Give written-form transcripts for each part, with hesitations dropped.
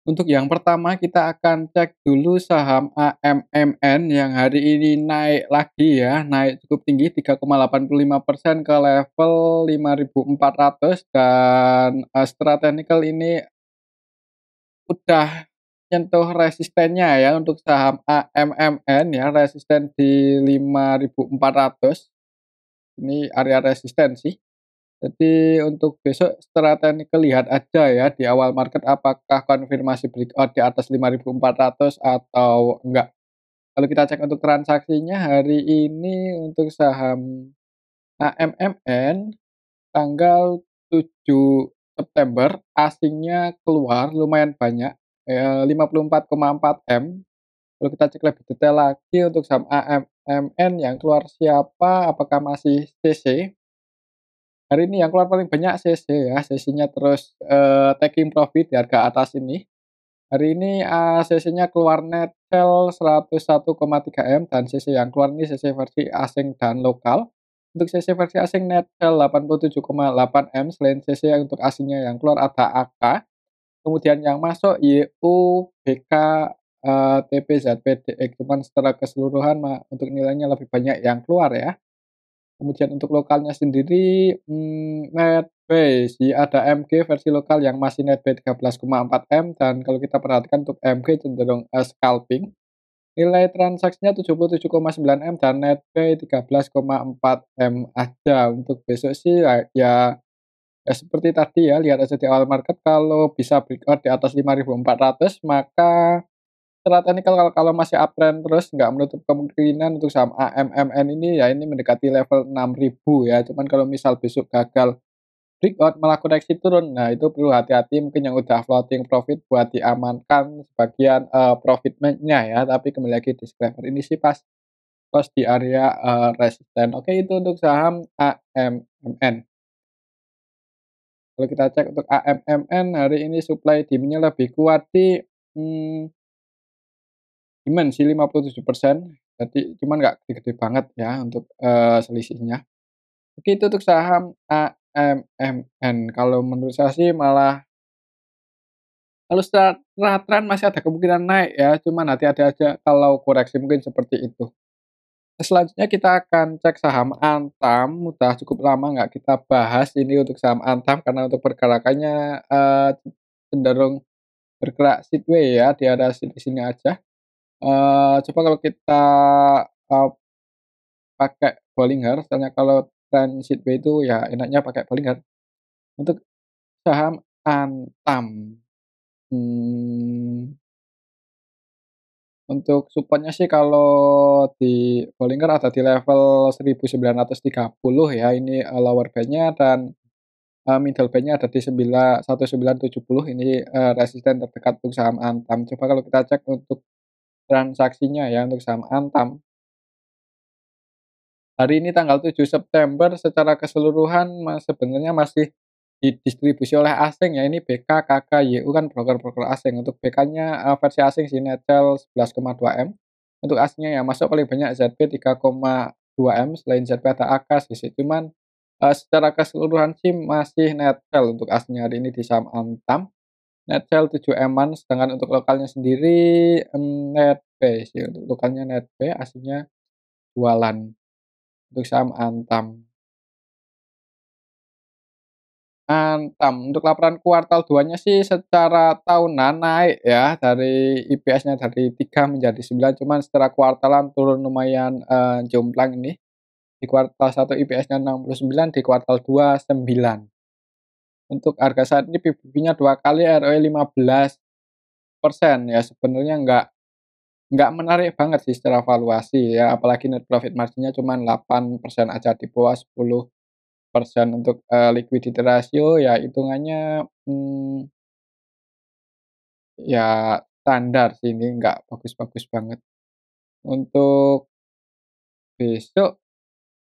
Untuk yang pertama kita akan cek dulu saham AMMN yang hari ini naik lagi ya, naik cukup tinggi 3,85% ke level 5.400 dan, secara teknikal ini udah nyentuh resistennya ya untuk saham AMMN ya, resisten di 5.400, ini area resisten sih. Jadi untuk besok secara teknikal lihat aja ya di awal market apakah konfirmasi breakout di atas 5.400 atau enggak. Kalau kita cek untuk transaksinya hari ini untuk saham AMMN tanggal 7 September asingnya keluar lumayan banyak, 54,4 M. Kalau kita cek lebih detail lagi untuk saham AMMN yang keluar siapa, apakah masih CC? Hari ini yang keluar paling banyak CC ya, CC-nya terus, taking profit di harga atas ini. Hari ini, CC-nya keluar net sell 101,3 M dan CC yang keluar ini CC versi asing dan lokal. Untuk CC versi asing net sell 87,8 M, selain CC yang untuk asingnya yang keluar ada AK, kemudian yang masuk YU, BK, TP, ZP, DX, cuman secara keseluruhan untuk nilainya lebih banyak yang keluar ya. Kemudian untuk lokalnya sendiri, Netbase ya ada MG versi lokal yang masih netbuy 13,4 M dan kalau kita perhatikan untuk MG cenderung, scalping. Nilai transaksinya 77,9 M dan netbuy 13,4 M aja. Untuk besok sih ya seperti tadi ya, lihat aja di awal market kalau bisa breakout di atas 5.400 maka secara teknikal kalau masih uptrend terus nggak menutup kemungkinan untuk saham AMMN ini ya ini mendekati level 6.000 ya, cuman kalau misal besok gagal breakout malah koreksi turun, nah itu perlu hati-hati mungkin yang udah floating profit buat diamankan sebagian, profitnya ya, tapi kembali lagi disclaimer ini sih pas close di area, resisten. Oke itu untuk saham AMMN. Kalau kita cek untuk AMMN hari ini supply demand-nya lebih kuat di, mmm demand sih 57%, jadi cuman nggak gede-gede banget ya untuk, selisihnya. Oke itu untuk saham AMMN, kalau menurut saya sih malah kalau secara tren masih ada kemungkinan naik ya, cuman hati-hati aja kalau koreksi mungkin seperti itu. Selanjutnya kita akan cek saham Antam, udah cukup lama nggak kita bahas ini untuk saham Antam karena untuk pergerakannya, cenderung bergerak sideway ya, di area sini-sini aja. Coba kalau kita, eee pakai Bollinger, soalnya kalau Transitway itu ya enaknya pakai Bollinger. Untuk saham Antam, mmm, untuk supportnya sih kalau di Bollinger ada di level 1930 ya, ini, lower bandnya dan, middle bandnya ada di 1970 ini, resisten terdekat untuk saham Antam. Coba kalau kita cek untuk transaksinya ya untuk saham Antam. Hari ini tanggal 7 September secara keseluruhan sebenarnya masih didistribusi oleh asing ya, ini BK, KK, YU kan broker-broker asing. Untuk BK-nya, versi asing sih Netsel 11,2 M. Untuk asingnya yang masuk paling banyak ZP 3,2 M, selain ZP ada AK sih. Cuman, secara keseluruhan sih masih Netsel untuk asingnya hari ini di saham Antam. Netsel 7 M-an, sedangkan untuk lokalnya sendiri, Netbay sih, untuk lokalnya Netbay, asingnya jualan. Untuk saham Antam. Antam, untuk laporan kuartal 2-nya sih secara tahunan naik ya, dari IPS-nya dari 3 menjadi 9, cuman secara kuartalan turun lumayan, jomplang ini. Di kuartal 1 IPS-nya 69, di kuartal 2 9. Untuk harga saat ini PBB-nya 2 kali, ROE 15%, ya sebenarnya nggak menarik banget sih secara valuasi ya, apalagi net profit margin-nya cuman 8% aja, di bawah 10% untuk, liquidity ratio ya hitungannya, ya standar sih ini nggak bagus-bagus banget. Untuk besok,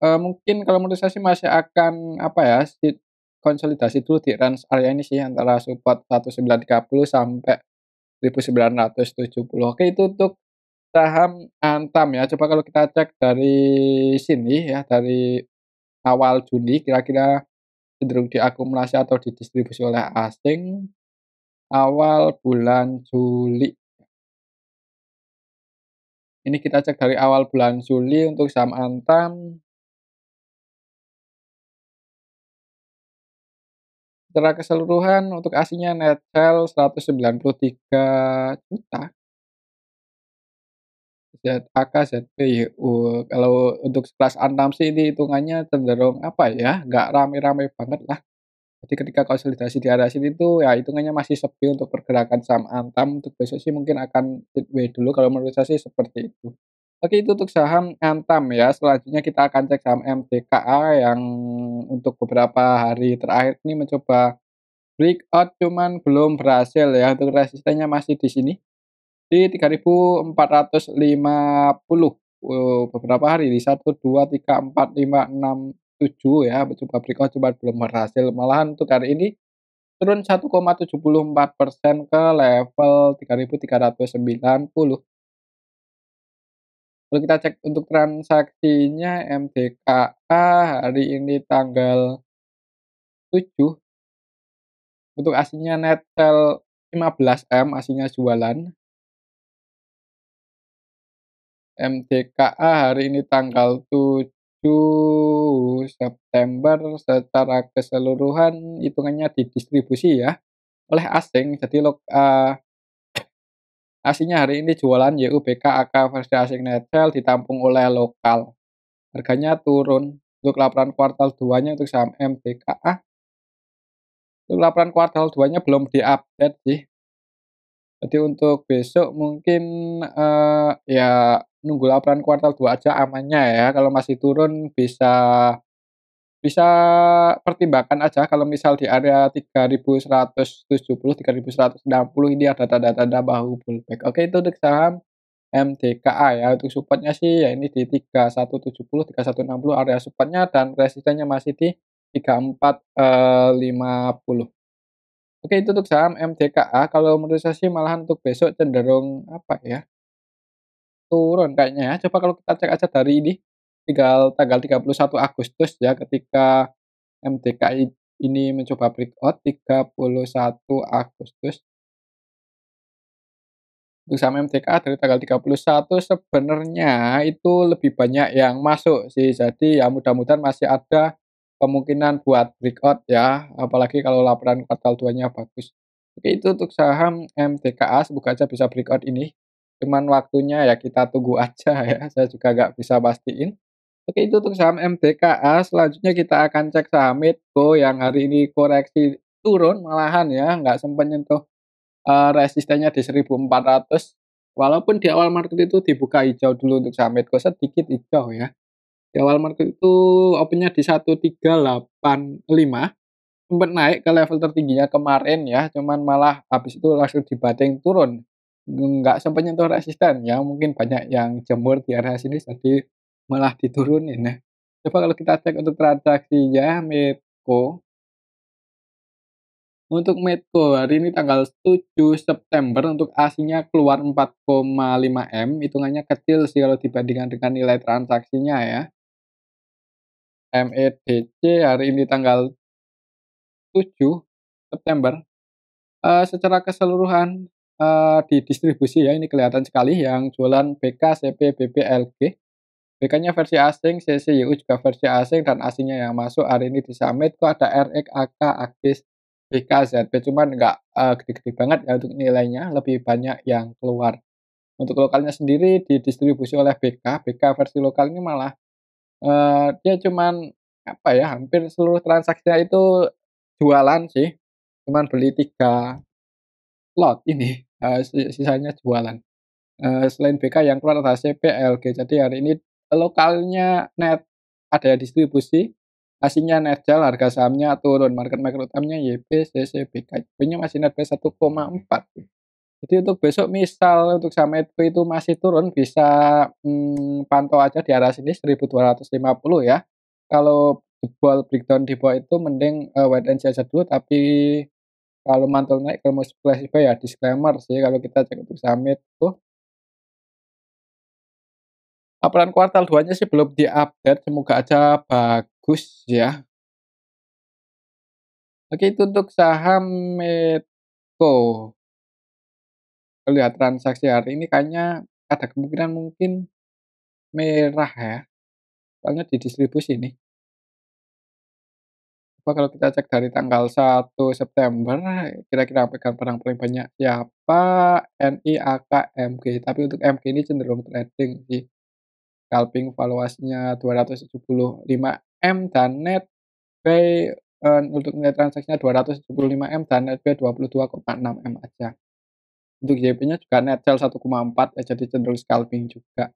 mungkin kalau menurut saya sih masih akan apa ya, konsolidasi dulu di range area ini sih antara support 1930 sampai 1970. Oke itu untuk saham Antam ya. Coba kalau kita cek dari sini ya, dari awal Juni kira-kira cenderung diakumulasi atau didistribusi oleh asing. awal bulan Juli. Ini kita cek dari awal bulan Juli untuk saham Antam, secara keseluruhan untuk aslinya net sell 193 juta, ZAK, ZPYU. Kalau untuk sekelas Antam sih ini hitungannya cenderung apa ya, nggak rame-rame banget lah. Jadi ketika konsolidasi di area sini tuh ya hitungannya masih sepi untuk pergerakan saham Antam, untuk besok sih mungkin akan sideways dulu kalau menurut saya sih seperti itu. Oke itu untuk saham Antam ya, selanjutnya kita akan cek saham MDKA yang untuk beberapa hari terakhir ini mencoba breakout cuman belum berhasil ya, untuk resistennya masih di sini, di 3.450, beberapa hari di 1, 2, 3, 4, 5, 6, 7 ya, mencoba breakout cuma belum berhasil. Malahan untuk hari ini turun 1,74% ke level 3.390. Kalau kita cek untuk transaksinya MDKA hari ini tanggal 7, untuk aslinya net sell 15M, aslinya jualan. MDKA hari ini tanggal 7 September secara keseluruhan hitungannya didistribusi ya oleh asing. Jadi aslinya hari ini jualan YUBK AK versi asing net sell ditampung oleh lokal. Harganya turun. Untuk laporan kuartal 2-nya untuk saham MDKA, untuk laporan kuartal 2-nya belum diupdate sih. Jadi untuk besok mungkin, ya nunggu laporan kuartal 2 aja amannya ya, kalau masih turun bisa bisa pertimbangkan aja kalau misal di area 3.170, 3.160 ini ada tanda-tanda bahu pullback. Oke itu untuk saham MDKA ya, untuk support-nya sih ya ini di 3170, 3160 area support-nya dan resistennya masih di 3450. Oke itu untuk saham MDKA, kalau menurut saya sih malahan untuk besok cenderung apa ya, turun kayaknya ya. Coba kalau kita cek aja dari ini, tinggal tanggal 31 Agustus ya ketika MDKI ini mencoba breakout 31 Agustus. Untuk saham MDKA dari tanggal 31 sebenarnya itu lebih banyak yang masuk sih. Jadi ya mudah-mudahan masih ada kemungkinan buat breakout ya, apalagi kalau laporan kuartal 2-nya bagus. Oke itu untuk saham MDKA, semoga aja bisa breakout ini. Cuman waktunya ya kita tunggu aja ya, saya juga nggak bisa pastiin. Oke itu untuk saham MDKA, selanjutnya kita akan cek saham Medco yang hari ini koreksi turun malahan ya, nggak sempat nyentuh resistennya di 1.400, walaupun di awal market itu dibuka hijau dulu untuk saham Medco, sedikit hijau ya. Di awal market itu opennya di 1.385, sempat naik ke level tertingginya kemarin ya, cuman malah habis itu langsung dibanting turun. Nggak sempat nyentuh resisten ya, mungkin banyak yang jemur di area sini jadi malah diturunin ya. Coba kalau kita cek untuk transaksinya Medco. Untuk Medco hari ini tanggal 7 September untuk aslinya keluar 4,5 M, hitungannya kecil sih kalau dibandingkan dengan nilai transaksinya ya. MEDC hari ini tanggal 7 September, secara keseluruhan, di distribusi ya ini kelihatan sekali yang jualan BK, CP, BP, LG. BK-nya versi asing, CCYU juga versi asing dan aslinya yang masuk hari ini di saham Medco ada RX, AK, Agis, BK, ZP, cuman nggak, gede-gede banget ya untuk nilainya, lebih banyak yang keluar. Untuk lokalnya sendiri didistribusi oleh BK, BK versi lokal ini malah, dia cuman apa ya, hampir seluruh transaksinya itu jualan sih, cuman beli 3 lot ini, sisanya jualan. Selain BK yang keluar ada CP, LG. Jadi hari ini lokalnya net ada distribusi, aslinya netjal, harga sahamnya turun, market maker utamanya YP, CC, BK. YP-nya masih net plus 1,4. Jadi untuk besok misal untuk saham EDP itu masih turun bisa, pantau aja di arah sini 1.250 ya. Kalau jebol breakdown di bawah itu mending, wait and see aja dulu, tapi kalau mantul naik kalau mau splash buy ya disclaimer sih kalau kita cek untuk saham itu. Laporan kuartal 2-nya sih belum diupdate, semoga aja bagus ya. Oke itu untuk saham Medco. Risiko melihat transaksi hari ini kayaknya ada kemungkinan mungkin merah ya, soalnya di distribusi nih. Coba kalau kita cek dari tanggal 1 September, kira-kira yang pegang barang paling banyak siapa? NI, AK, MG. Tapi untuk MG ini cenderung trading sih. Scalping valuasinya 275 M dan net buy, untuk nilai transaksinya 275 M dan net buy 22,6 M aja. Untuk YP-nya juga net sell 1,4 ya, jadi cenderung scalping juga.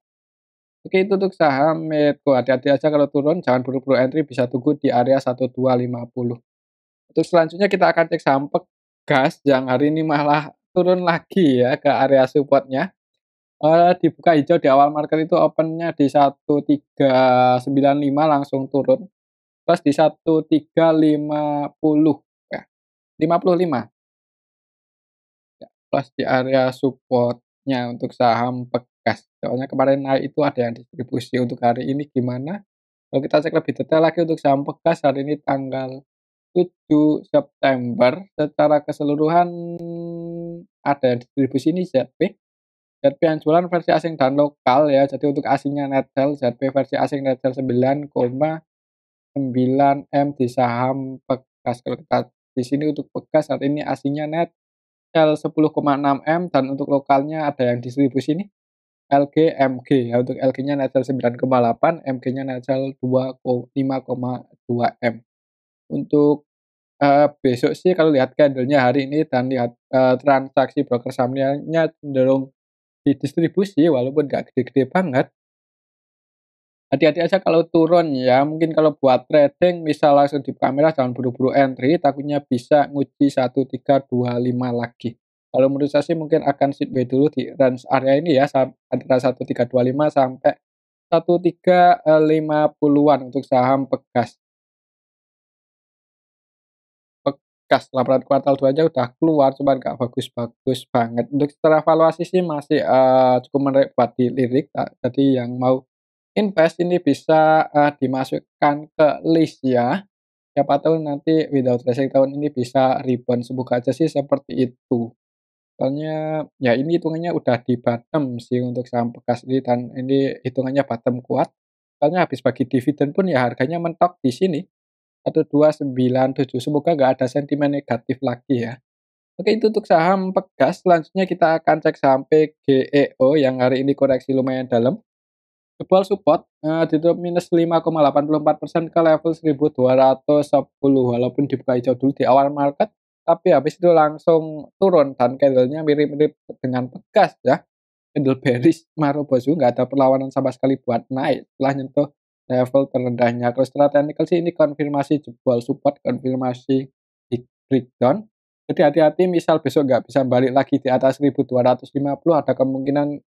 Oke, itu untuk saham Medco, hati-hati aja kalau turun, jangan buru-buru entry, bisa tunggu di area 1250. Untuk selanjutnya kita akan cek saham Pegas yang hari ini malah turun lagi ya ke area supportnya. Dibuka hijau di awal market itu opennya di 1395 langsung turun, plus di 1350 ya, 55 ya, plus di area supportnya untuk saham Pegas. Soalnya kemarin naik itu ada yang distribusi, untuk hari ini gimana? Kalau kita cek lebih detail lagi untuk saham Pegas hari ini tanggal 7 September secara keseluruhan ada yang distribusi ini ZP. ZP yang jualan versi asing dan lokal ya, jadi untuk asingnya net sell, ZP versi asing net sell 9,9 M di saham Pegas. Kalau kita di sini untuk Pegas saat ini asingnya net sell 10,6 M dan untuk lokalnya ada yang distribusi ini LG, MG ya, untuk LG-nya net sell 9,8, MG-nya net sell 5,2 M. Untuk besok sih kalau lihat candle-nya hari ini dan lihat, transaksi broker sahamnya cenderung didistribusi walaupun nggak gede-gede banget. Hati-hati aja kalau turun ya, mungkin kalau buat trading misal langsung dibuka merah jangan buru-buru entry, takutnya bisa nguji 1325 lagi. Kalau menurut saya sih mungkin akan sit dulu di range area ini ya, antara 1325 sampai 1350-an untuk saham Pegas. Bekas laporan kuartal 2 aja udah keluar, cuman nggak bagus-bagus banget. Untuk secara valuasi sih masih, cukup menarik buat dilirik, jadi yang mau invest ini bisa, dimasukkan ke list ya. Siapa tahu nanti without tracing tahun ini bisa rebound, semoga aja sih seperti itu. Soalnya ya ini hitungannya udah di bottom sih untuk saham bekas ini dan ini hitungannya bottom kuat. Soalnya habis bagi dividen pun ya harganya mentok di sini. 1297. Semoga nggak ada sentimen negatif lagi ya. Oke, itu untuk saham Pegas. Selanjutnya kita akan cek saham PGEO yang hari ini koreksi lumayan dalam. Jebol support ditutup minus 5,84% ke level 1210 walaupun dibuka hijau dulu di awal market, tapi habis itu langsung turun dan candlenya mirip-mirip dengan Pegas ya. Candle bearish Marubozu, nggak ada perlawanan sama sekali buat naik setelah nyentuh level terendahnya. Kalau secara teknikal sih ini konfirmasi jebol support, konfirmasi di breakdown. Jadi hati-hati misal besok nggak bisa balik lagi di atas 1250, ada kemungkinan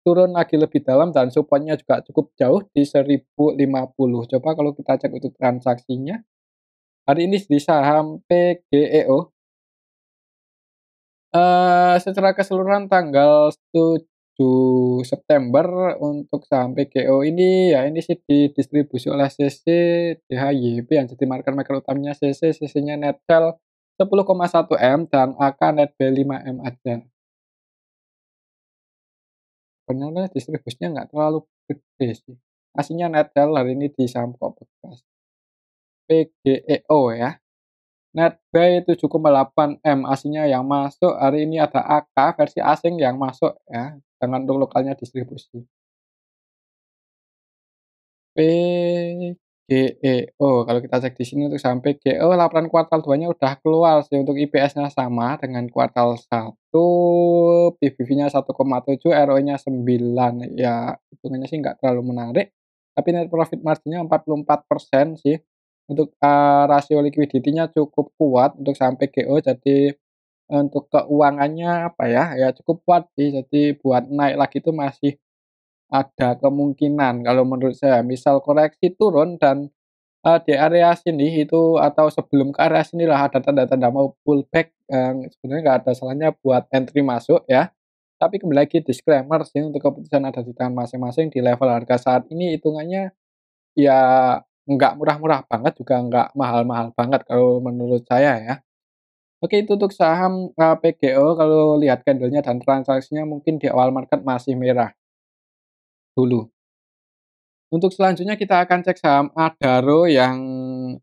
turun lagi lebih dalam dan supportnya juga cukup jauh di 1050. Coba kalau kita cek untuk transaksinya, hari ini di saham PGEO secara keseluruhan tanggal 7 September untuk saham PGO ini, ya ini sih didistribusi oleh CC, DHYP yang jadi market maker utamanya CC, CC-nya net sell 10,1 M dan AK net buy 5 M aja. Sebenarnya distribusinya nggak terlalu gede sih. Aslinya net sell hari ini di saham Kompas PGEO ya. Net buy 7,8 M aslinya yang masuk hari ini ada AK versi asing yang masuk ya, dengan untuk lokalnya distribusi. PGEO kalau kita cek di sini untuk saham PGEO laporan kuartal 2-nya udah keluar sih, untuk IPS-nya sama dengan kuartal 1, PBV-nya 1,7, ROE-nya 9, ya hitungannya sih nggak terlalu menarik, tapi net profit margin-nya 44% sih. Untuk, rasio liquidity-nya cukup kuat untuk saham PGEO, jadi untuk keuangannya apa ya, ya cukup kuat sih, jadi buat naik lagi itu masih ada kemungkinan kalau menurut saya, misal koreksi turun dan, di area sini itu atau sebelum ke area sinilah ada tanda-tanda mau pullback, sebenarnya nggak ada salahnya buat entry masuk ya. Tapi kembali lagi disclaimer sih, untuk keputusan ada di tangan masing-masing, di level harga saat ini hitungannya ya nggak murah-murah banget juga nggak mahal-mahal banget kalau menurut saya ya. Oke, itu untuk saham, PGO kalau lihat candle-nya dan transaksinya mungkin di awal market masih merah dulu. Untuk selanjutnya kita akan cek saham Adaro yang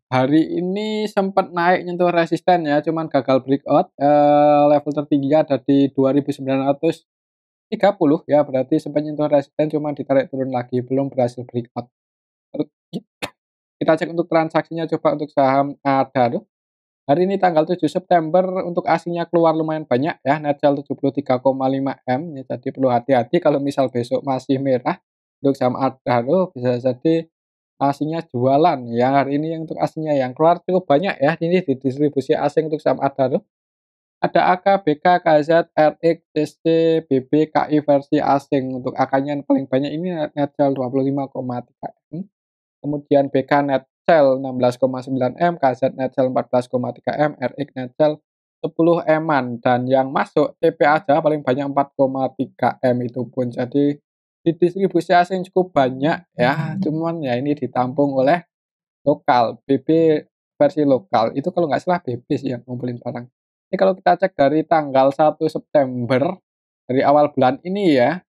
hari ini sempat naik nyentuh resisten ya, cuman gagal breakout, level tertingginya ada di 2.930 ya, berarti sempat nyentuh resisten cuman ditarik turun lagi, belum berhasil breakout. Lalu kita cek untuk transaksinya coba untuk saham Adaro. Hari ini tanggal 7 September untuk asingnya keluar lumayan banyak ya, net sell 73,5 M, ya jadi perlu hati-hati kalau misal besok masih merah untuk saham Adaro bisa jadi asingnya jualan ya. Hari ini untuk asingnya yang keluar cukup banyak ya, ini di distribusi asing untuk saham Adaro. Ada AK, BK, KZ, RX, CC, BB, KI versi asing. Untuk AK-nya yang paling banyak ini net sell 25,3 M. Kemudian BK net sell 16,9 M, KZ net sell 14,3 M, RX net sell 10 M-an dan yang masuk TP aja paling banyak 4,3 M itu pun. Jadi di distribusi asing cukup banyak ya, cuman ya ini ditampung oleh lokal, BB versi lokal. Itu kalau nggak salah BB sih yang ngumpulin barang. Ini kalau kita cek dari tanggal 1 September, dari awal bulan ini ya,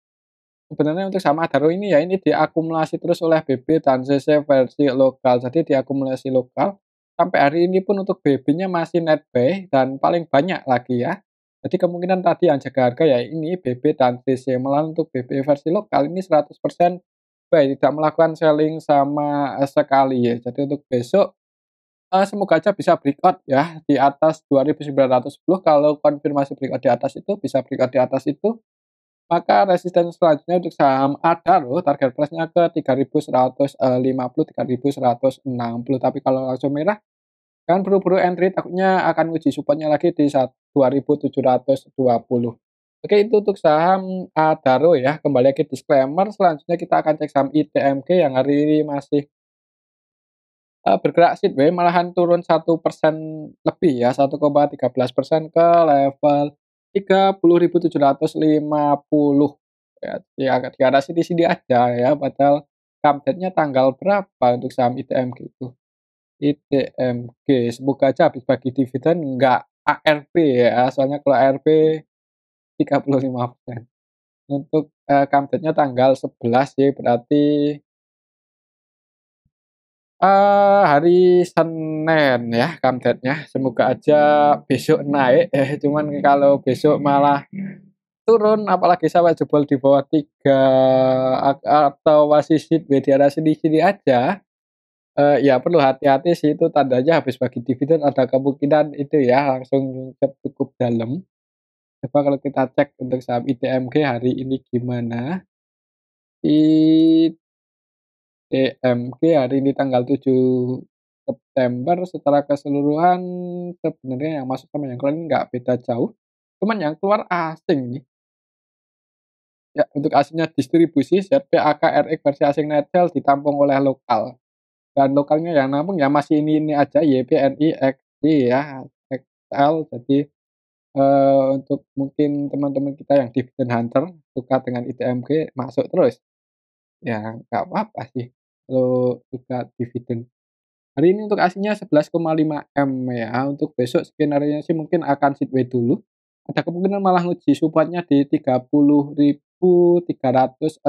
sebenarnya untuk saham Adaro ini ya, ini diakumulasi terus oleh BB dan CC versi lokal. Jadi diakumulasi lokal, sampai hari ini pun untuk BB-nya masih net buy dan paling banyak lagi ya. Jadi kemungkinan tadi yang jaga harga ya ini BB dan CC. Malah untuk BB versi lokal ini 100% buy, tidak melakukan selling sama sekali ya. Jadi untuk besok, semoga aja bisa breakout ya di atas 2.910. Kalau konfirmasi breakout di atas itu, bisa breakout di atas itu, maka resisten selanjutnya untuk saham Adaro target price-nya ke 3.150, 3.160. Tapi kalau langsung merah, jangan buru-buru entry, takutnya akan uji support-nya lagi di 2.720. Oke, itu untuk saham Adaro ya. Kembali lagi disclaimer, selanjutnya kita akan cek saham ITMG yang hari ini masih bergerak sideways, malahan turun 1% lebih ya, 1,13% ke level 30.750 ya, di agak di atas sini-sini aja ya, padahal update-nya tanggal berapa untuk saham ITMG itu? ITMG, semoga aja habis bagi dividen enggak ARB ya, soalnya kalau ARB 35%. Untuk, update-nya tanggal 11 sih, berarti hari Senin ya comeback-nya, semoga aja besok naik, cuman kalau besok malah turun apalagi sampai jebol di bawah 3 atau masih sideways di area sini-sini aja, ya perlu hati-hati sih itu tandanya habis bagi dividen ada kemungkinan itu ya langsung nyungsep cukup dalam. Coba kalau kita cek untuk saham ITMG hari ini gimana. ITMG hari ini tanggal 7 September secara keseluruhan sebenarnya yang masuk sama yang keluar ini nggak beda jauh, cuman yang keluar asing nih. Ya, untuk asingnya distribusi ZPAK RX versi asing Netsel ditampung oleh lokal, dan lokalnya yang nampung ya masih ini aja YPNI, XI ya, XL. Jadi, untuk mungkin teman-teman kita yang dividend hunter suka dengan ITMG masuk terus, ya nggak apa-apa sih kalau suka dividen. Hari ini untuk aslinya 11,5 M ya, untuk besok skenario sih mungkin akan sideways dulu. Ada kemungkinan malah nguji support-nya di 30.350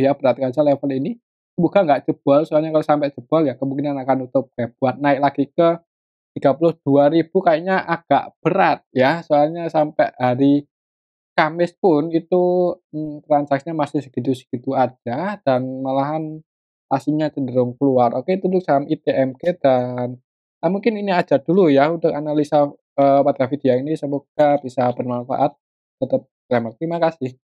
ya, perhatikan aja level ini. Semoga nggak jebol, soalnya kalau sampai jebol ya kemungkinan akan nutup gap. Buat naik lagi ke 32.000 kayaknya agak berat ya, soalnya sampai hari Kamis pun itu, transaksinya masih segitu-segitu aja dan malahan aslinya cenderung keluar. Oke, itu untuk saham ITMG dan, mungkin ini aja dulu ya untuk analisa, pada video ini semoga bisa bermanfaat. Tetap terima kasih.